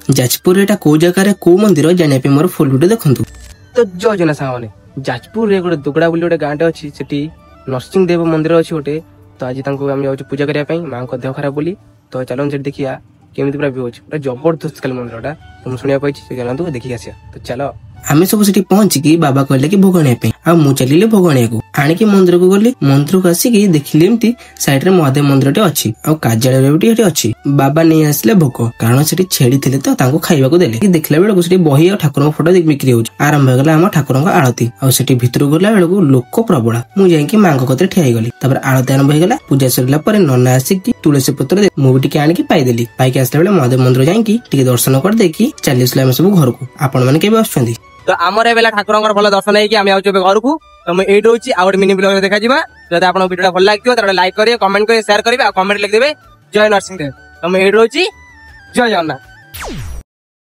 जाजपुर एटा को जगह को मंदिर जाने पे मोर फुल वीडियो देखंतु। तो जय जना सामने जाजपुर रे गोटे दुगड़ा बोली गोटे गाँटे अच्छी सेठी नरसिंह देव मंदिर अच्छी गोटे। तो आज आम जाऊँ पूजा करने माँ को देह खराब बोली। तो चलो से देखिया केमी पूरा व्यू अच्छे जबरदस्त खाली मंदिर तुम शुणा पाई देखिए आसिया। तो चलो आमे सब सेठी पहुंची बाबा कहले कि भोग आने आ मु चलिले भोग आने को आनिकी मंदिर को गली। मंदिर को आसिकी देखिले एमती साइड रे महादेव मंदिर अछि आ कार्यालय भी अछि। बाबा नहीं आसले भोग कारण सेठी छेड़ी थिले तो तांको खाइबा को देले। देखला बेलको सेठी बही आ ठाकुर फोटो बिक्री होउछ। आरंभ हो गला हम ठाकुर आरती आ सेठी भितर गला बेलको लोक प्रबल। मु जाईकी मां को कते ठियाई गली। तापर आरती आरंभ हो गला। पूजा सरला परे नन्ना आसिकी तुलसी पत्र मु भी टिके आनिकी पाई देली। पाइकी आसला बेले महादेव मंदिर जाईकी टिके दर्शन कर देकी चलीसला हम सब घर को। आपण माने केबे आछुंदी तो आमर ए बेला ठाकुर भल दर्शन है कि आम आउछु घर को। तो मैं एट रोची आ मिनी ब्लॉग देखा जिबा। जदि आपन वीडियो भल लागथियो त लाइक करिए, कमेंट करिए, शेयर करिए आ कमेंट लिख देबे जय नरसिंह देव। तो मैं एट रोची जय जगन्नाथ।